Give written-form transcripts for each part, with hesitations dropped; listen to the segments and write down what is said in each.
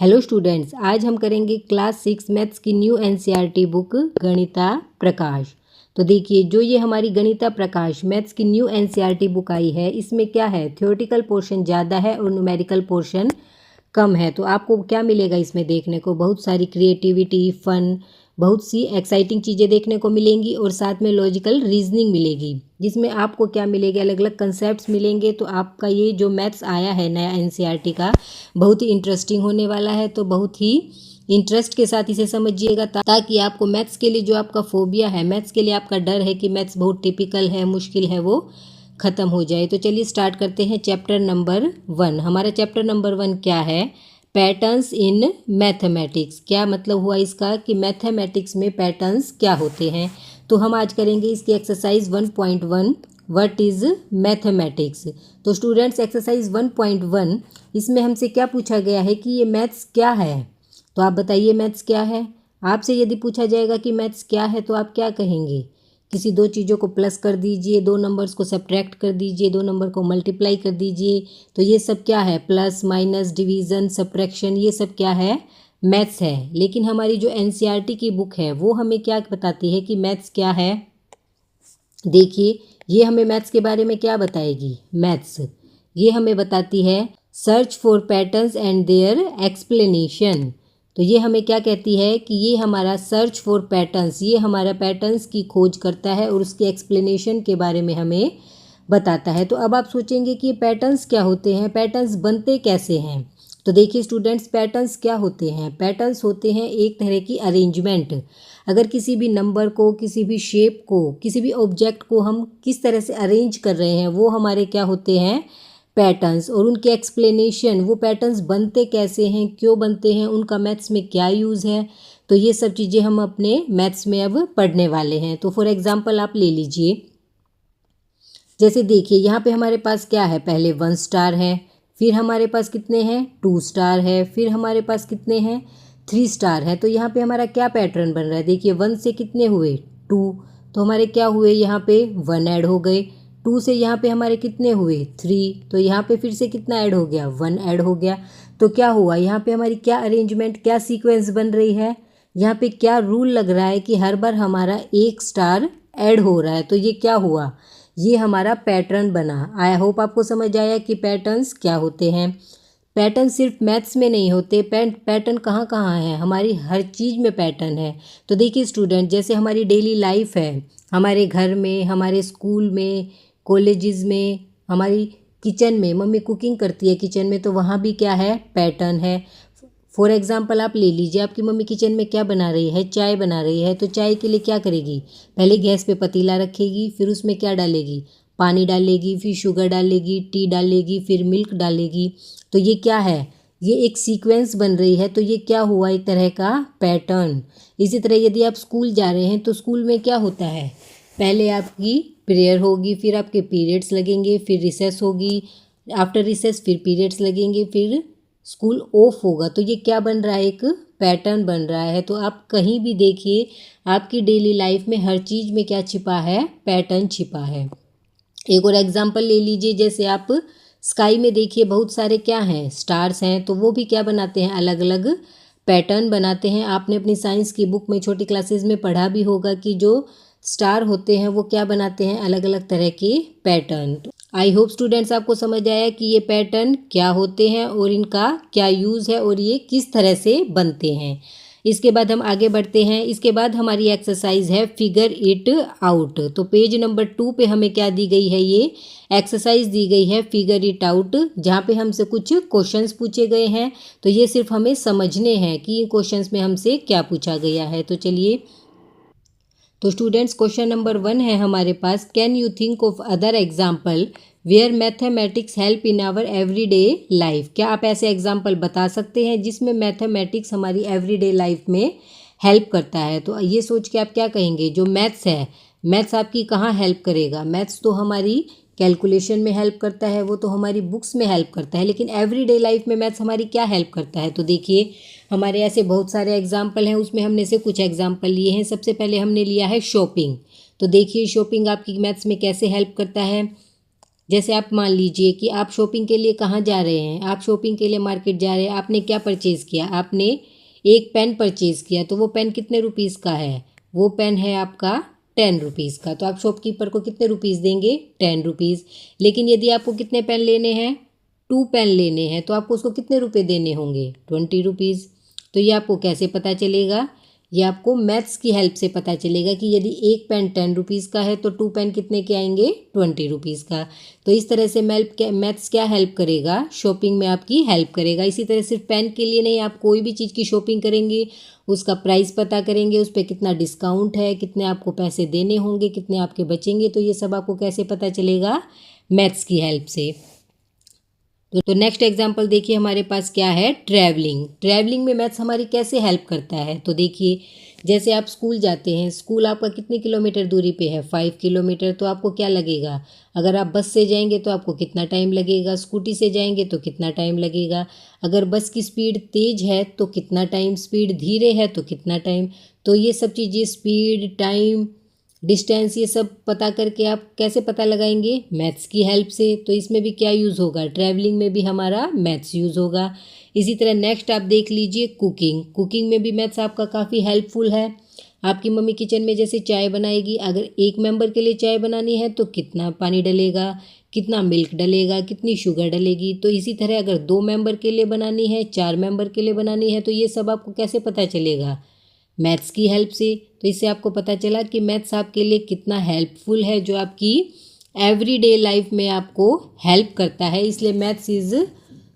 Hello students, आज हम करेंगे क्लास 6 मैथ्स की न्यू एनसीईआरटी बुक गणिता प्रकाश। तो देखिए, जो ये हमारी गणिता प्रकाश मैथ्स की न्यू एनसीईआरटी बुक आई है, इसमें क्या है, थ्योरेटिकल पोर्शन ज़्यादा है और न्यूमेरिकल पोर्शन कम है। तो आपको क्या मिलेगा इसमें देखने को, बहुत सारी क्रिएटिविटी, फन, बहुत सी एक्साइटिंग चीज़ें देखने को मिलेंगी और साथ में लॉजिकल रीजनिंग मिलेगी, जिसमें आपको क्या मिलेगा, अलग अलग कंसेप्ट्स मिलेंगे। तो आपका ये जो मैथ्स आया है नया एनसीईआरटी का, बहुत ही इंटरेस्टिंग होने वाला है। तो बहुत ही इंटरेस्ट के साथ इसे समझिएगा, ताकि आपको मैथ्स के लिए जो आपका फोबिया है, मैथ्स के लिए आपका डर है कि मैथ्स बहुत टिपिकल है, मुश्किल है, वो ख़त्म हो जाए। तो चलिए स्टार्ट करते हैं। चैप्टर नंबर 1, हमारा चैप्टर नंबर 1 क्या है, पैटर्न्स इन मैथमेटिक्स। क्या मतलब हुआ इसका कि मैथमेटिक्स में पैटर्न्स क्या होते हैं। तो हम आज करेंगे इसकी एक्सरसाइज 1.1, व्हाट इज़ मैथमेटिक्स। तो स्टूडेंट्स, एक्सरसाइज 1.1, इसमें हमसे क्या पूछा गया है कि ये मैथ्स क्या है। तो आप बताइए मैथ्स क्या है। आपसे यदि पूछा जाएगा कि मैथ्स क्या है तो आप क्या कहेंगे, किसी दो चीज़ों को प्लस कर दीजिए, दो नंबर्स को सब्ट्रैक्ट कर दीजिए, दो नंबर को मल्टीप्लाई कर दीजिए। तो ये सब क्या है, प्लस माइनस डिवीज़न सब्ट्रैक्शन, ये सब क्या है, मैथ्स है। लेकिन हमारी जो एनसीईआरटी की बुक है वो हमें क्या बताती है कि मैथ्स क्या है। देखिए, ये हमें मैथ्स के बारे में क्या बताएगी। मैथ्स ये हमें बताती है search for patterns and their explanation. तो ये हमें क्या कहती है कि ये हमारा सर्च फॉर पैटर्न्स, ये हमारा पैटर्न्स की खोज करता है और उसके एक्सप्लेनेशन के बारे में हमें बताता है। तो अब आप सोचेंगे कि ये पैटर्न्स क्या होते हैं, पैटर्न्स बनते कैसे हैं। तो देखिए स्टूडेंट्स, पैटर्न्स क्या होते हैं। पैटर्न्स होते हैं एक तरह की अरेंजमेंट। अगर किसी भी नंबर को, किसी भी शेप को, किसी भी ऑब्जेक्ट को हम किस तरह से अरेंज कर रहे हैं, वो हमारे क्या होते हैं, पैटर्न्स। और उनके एक्सप्लेनेशन, वो पैटर्न्स बनते कैसे हैं, क्यों बनते हैं, उनका मैथ्स में क्या यूज़ है। तो ये सब चीज़ें हम अपने मैथ्स में अब पढ़ने वाले हैं। तो फॉर एग्जांपल आप ले लीजिए, जैसे देखिए यहाँ पे हमारे पास क्या है, पहले 1 स्टार है, फिर हमारे पास कितने हैं, 2 स्टार है, फिर हमारे पास कितने हैं, 3 स्टार है। तो यहाँ पे हमारा क्या पैटर्न बन रहा है, देखिए 1 से कितने हुए, 2, तो हमारे क्या हुए, यहाँ पे 1 ऐड हो गए। 2 से यहाँ पे हमारे कितने हुए, 3, तो यहाँ पे फिर से कितना ऐड हो गया, 1 ऐड हो गया। तो क्या हुआ, यहाँ पे हमारी क्या अरेंजमेंट, क्या सीक्वेंस बन रही है, यहाँ पे क्या रूल लग रहा है कि हर बार हमारा 1 स्टार ऐड हो रहा है। तो ये क्या हुआ, ये हमारा पैटर्न बना। आई होप आपको समझ आया कि पैटर्न्स क्या होते हैं। पैटर्न सिर्फ मैथ्स में नहीं होते, पैटर्न कहाँ कहाँ है, हमारी हर चीज़ में पैटर्न है। तो देखिए स्टूडेंट, जैसे हमारी डेली लाइफ है, हमारे घर में, हमारे स्कूल में, कॉलेजेस में, हमारी किचन में, मम्मी कुकिंग करती है किचन में, तो वहाँ भी क्या है, पैटर्न है। फॉर एग्जाम्पल आप ले लीजिए, आपकी मम्मी किचन में क्या बना रही है, चाय बना रही है। तो चाय के लिए क्या करेगी, पहले गैस पे पतीला रखेगी, फिर उसमें क्या डालेगी, पानी डालेगी, फिर शुगर डालेगी, टी डालेगी, फिर मिल्क डालेगी। तो ये क्या है, ये एक सीक्वेंस बन रही है। तो ये क्या हुआ, एक तरह का पैटर्न। इसी तरह यदि आप स्कूल जा रहे हैं तो स्कूल में क्या होता है, पहले आपकी प्रेयर होगी, फिर आपके पीरियड्स लगेंगे, फिर रिसेस होगी, आफ्टर रिसेस फिर पीरियड्स लगेंगे, फिर स्कूल ऑफ होगा। तो ये क्या बन रहा है, एक पैटर्न बन रहा है। तो आप कहीं भी देखिए, आपकी डेली लाइफ में हर चीज़ में क्या छिपा है, पैटर्न छिपा है। एक और एग्जांपल ले लीजिए, जैसे आप स्काई में देखिए बहुत सारे क्या हैं, स्टार्स हैं। तो वो भी क्या बनाते हैं, अलग अलग पैटर्न बनाते हैं। आपने अपनी साइंस की बुक में छोटी क्लासेस में पढ़ा भी होगा कि जो स्टार होते हैं वो क्या बनाते हैं, अलग अलग तरह के पैटर्न। आई होप स्टूडेंट्स आपको समझ आया कि ये पैटर्न क्या होते हैं और इनका क्या यूज़ है और ये किस तरह से बनते हैं। इसके बाद हम आगे बढ़ते हैं। इसके बाद हमारी एक्सरसाइज है फिगर इट आउट। तो पेज नंबर 2 पे हमें क्या दी गई है, ये एक्सरसाइज दी गई है फिगर इट आउट, जहाँ पे हमसे कुछ क्वेश्चंस पूछे गए हैं। तो ये सिर्फ हमें समझने हैं कि इन क्वेश्चंस में हमसे क्या पूछा गया है। तो चलिए, तो स्टूडेंट्स, क्वेश्चन नंबर 1 है हमारे पास, can you think of other example where mathematics help in our everyday life. क्या आप ऐसे एग्जाम्पल बता सकते हैं जिसमें मैथमेटिक्स हमारी एवरीडे लाइफ में हेल्प करता है। तो ये सोच के आप क्या कहेंगे, जो मैथ्स है, मैथ्स आपकी कहाँ हेल्प करेगा। मैथ्स तो हमारी कैलकुलेशन में हेल्प करता है, वो तो हमारी बुक्स में हेल्प करता है, लेकिन एवरीडे लाइफ में मैथ्स हमारी क्या हेल्प करता है। तो देखिए, हमारे ऐसे बहुत सारे एग्जाम्पल हैं, उसमें हमने से कुछ एग्जाम्पल लिए हैं। सबसे पहले हमने लिया है शॉपिंग। तो देखिए, शॉपिंग आपकी मैथ्स में कैसे हेल्प करता है। जैसे आप मान लीजिए कि आप शॉपिंग के लिए कहाँ जा रहे हैं, आप शॉपिंग के लिए मार्केट जा रहे हैं, आपने क्या परचेज़ किया, आपने एक पेन परचेज़ किया, तो वो पेन कितने रुपीज़ का है, वो पेन है आपका 10 रुपीज़ का। तो आप शॉपकीपर को कितने रुपीज़ देंगे, 10 रुपीज़। लेकिन यदि आपको कितने पेन लेने हैं, 2 पेन लेने हैं, तो आपको उसको कितने रुपए देने होंगे, 20 रुपीज़। तो ये आपको कैसे पता चलेगा, ये आपको मैथ्स की हेल्प से पता चलेगा कि यदि एक पेन 10 रुपीज़ का है तो 2 पेन कितने के आएंगे, 20 रुपीज़ का। तो इस तरह से मैथ्स क्या हेल्प करेगा, शॉपिंग में आपकी हेल्प करेगा। इसी तरह सिर्फ पेन के लिए नहीं, आप कोई भी चीज़ की शॉपिंग करेंगे उसका प्राइस पता करेंगे, उस पर कितना डिस्काउंट है, कितने आपको पैसे देने होंगे, कितने आपके बचेंगे, तो ये सब आपको कैसे पता चलेगा, मैथ्स की हेल्प से। तो नेक्स्ट एग्जांपल देखिए हमारे पास क्या है, ट्रैवलिंग। ट्रैवलिंग में मैथ्स हमारी कैसे हेल्प करता है, तो देखिए जैसे आप स्कूल जाते हैं, स्कूल आपका कितने किलोमीटर दूरी पे है, 5 किलोमीटर। तो आपको क्या लगेगा, अगर आप बस से जाएंगे तो आपको कितना टाइम लगेगा, स्कूटी से जाएंगे तो कितना टाइम लगेगा, अगर बस की स्पीड तेज़ है तो कितना टाइम, स्पीड धीरे है तो कितना टाइम। तो ये सब चीज़ें स्पीड, टाइम, डिस्टेंस, ये सब पता करके आप कैसे पता लगाएंगे, मैथ्स की हेल्प से। तो इसमें भी क्या यूज़ होगा, ट्रैवलिंग में भी हमारा मैथ्स यूज़ होगा। इसी तरह नेक्स्ट आप देख लीजिए कुकिंग। कुकिंग में भी मैथ्स आपका काफ़ी हेल्पफुल है। आपकी मम्मी किचन में जैसे चाय बनाएगी, अगर एक मेंबर के लिए चाय बनानी है तो कितना पानी डलेगा, कितना मिल्क डलेगा, कितनी शुगर डलेगी। तो इसी तरह अगर 2 मेंबर के लिए बनानी है, 4 मेंबर के लिए बनानी है, तो ये सब आपको कैसे पता चलेगा, मैथ्स की हेल्प से। तो इससे आपको पता चला कि मैथ्स आपके लिए कितना हेल्पफुल है, जो आपकी एवरीडे लाइफ में आपको हेल्प करता है। इसलिए maths is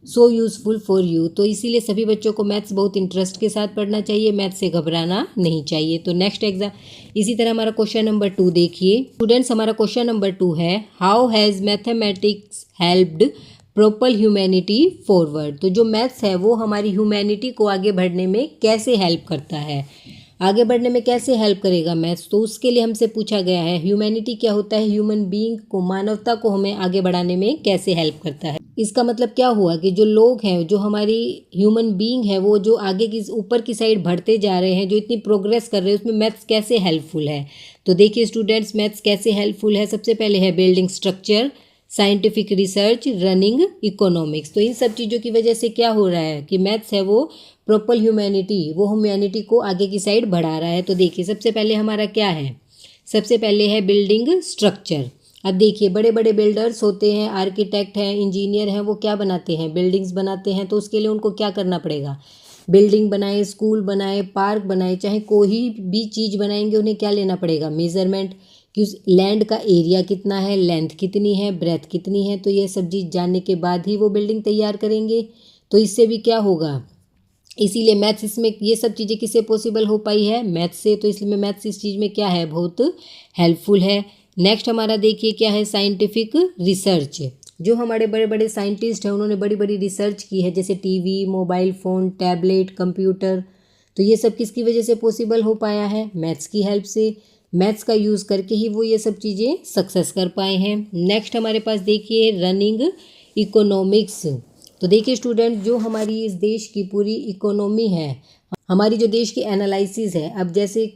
so useful for you. तो इसीलिए सभी बच्चों को मैथ्स बहुत इंटरेस्ट के साथ पढ़ना चाहिए, मैथ्स से घबराना नहीं चाहिए। तो नेक्स्ट एग्जाम इसी तरह हमारा क्वेश्चन नंबर 2 देखिए स्टूडेंट्स, हमारा क्वेश्चन नंबर 2 है, how has mathematics helped propel humanity forward. तो जो मैथ्स है वो हमारी ह्यूमैनिटी को आगे बढ़ने में कैसे हेल्प करता है, आगे बढ़ने में कैसे हेल्प करेगा मैथ्स। तो उसके लिए हमसे पूछा गया है ह्यूमैनिटी क्या होता है, ह्यूमन बीइंग को, मानवता को हमें आगे बढ़ाने में कैसे हेल्प करता है। इसका मतलब क्या हुआ कि जो लोग हैं, जो हमारी ह्यूमन बीइंग है, वो जो आगे की ऊपर की साइड बढ़ते जा रहे हैं, जो इतनी प्रोग्रेस कर रहे हैं, उसमें मैथ्स कैसे हेल्पफुल है। तो देखिए स्टूडेंट्स, मैथ्स कैसे हेल्पफुल है। सबसे पहले है building structure, scientific research, running economics. तो इन सब चीज़ों की वजह से क्या हो रहा है कि मैथ्स है वो प्रोपल ह्यूमैनिटी, वो ह्यूमैनिटी को आगे की साइड बढ़ा रहा है। तो देखिए सबसे पहले हमारा क्या है, सबसे पहले है बिल्डिंग स्ट्रक्चर। अब देखिए बड़े बड़े बिल्डर्स होते हैं, आर्किटेक्ट हैं, इंजीनियर हैं, वो क्या बनाते हैं, बिल्डिंग्स बनाते हैं। तो उसके लिए उनको क्या करना पड़ेगा, बिल्डिंग बनाए, स्कूल बनाए, पार्क बनाए, चाहे कोई भी चीज़ बनाएंगे, उन्हें क्या लेना पड़ेगा, मेज़रमेंट, कि उस लैंड का एरिया कितना है, लेंथ कितनी है, ब्रेथ कितनी है। तो ये सब चीज़ जानने के बाद ही वो बिल्डिंग तैयार करेंगे। तो इससे भी क्या होगा, इसीलिए मैथ्स इसमें ये सब चीज़ें किससे पॉसिबल हो पाई है, मैथ्स से। तो इसलिए मैथ्स इस चीज़ में क्या है, बहुत हेल्पफुल है। नेक्स्ट हमारा देखिए क्या है, साइंटिफिक रिसर्च। जो हमारे बड़े बड़े साइंटिस्ट हैं उन्होंने बड़ी बड़ी रिसर्च की है, जैसे TV, mobile phone, tablet, computer. तो ये सब किसकी वजह से पॉसिबल हो पाया है, मैथ्स की हेल्प से। मैथ्स का यूज़ करके ही वो ये सब चीज़ें सक्सेस कर पाए हैं। नेक्स्ट हमारे पास देखिए रनिंग इकोनॉमिक्स। तो देखिए स्टूडेंट, जो हमारी इस देश की पूरी इकोनॉमी है, हमारी जो देश की एनालिसिस है, अब जैसे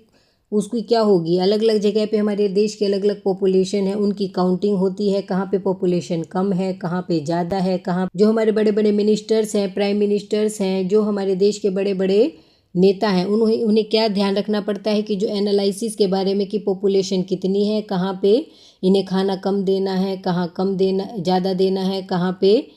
उसकी क्या होगी, अलग अलग जगह पे हमारे देश की अलग अलग पॉपुलेशन है, उनकी काउंटिंग होती है, कहाँ पे पॉपुलेशन कम है, कहाँ पे ज़्यादा है, कहाँ जो हमारे बड़े बड़े मिनिस्टर्स हैं, प्राइम मिनिस्टर्स हैं, जो हमारे देश के बड़े बड़े नेता हैं, उन्हें क्या ध्यान रखना पड़ता है कि जो एनालिसिस के बारे में कि पॉपुलेशन कितनी है, कहाँ पे इन्हें खाना कम देना है, कहाँ कम देना, ज़्यादा देना है, कहाँ पे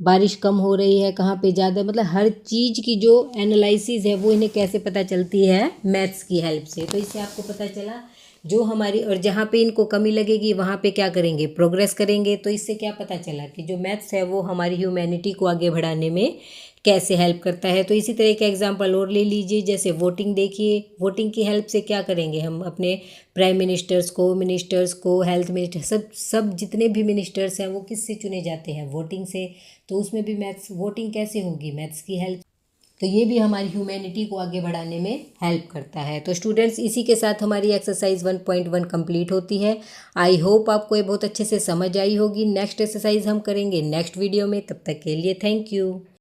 बारिश कम हो रही है, कहाँ पे ज़्यादा, मतलब हर चीज़ की जो एनालिसिस है वो इन्हें कैसे पता चलती है, मैथ्स की हेल्प से। तो इससे आपको पता चला जो हमारी, और जहाँ पे इनको कमी लगेगी वहाँ पे क्या करेंगे, प्रोग्रेस करेंगे। तो इससे क्या पता चला कि जो मैथ्स है वो हमारी ह्यूमैनिटी को आगे बढ़ाने में कैसे हेल्प करता है। तो इसी तरह का एग्जांपल और ले लीजिए, जैसे वोटिंग देखिए, वोटिंग की हेल्प से क्या करेंगे हम, अपने प्राइम मिनिस्टर्स को, हेल्थ मिनिस्टर, सब जितने भी मिनिस्टर्स हैं वो किससे चुने जाते हैं, वोटिंग से। तो उसमें भी मैथ्स, वोटिंग कैसे होगी, मैथ्स की हेल्प। तो ये भी हमारी ह्यूमैनिटी को आगे बढ़ाने में हेल्प करता है। तो स्टूडेंट्स, इसी के साथ हमारी एक्सरसाइज 1.1 कंप्लीट होती है। आई होप आपको ये बहुत अच्छे से समझ आई होगी। नेक्स्ट एक्सरसाइज हम करेंगे नेक्स्ट वीडियो में, तब तक के लिए थैंक यू।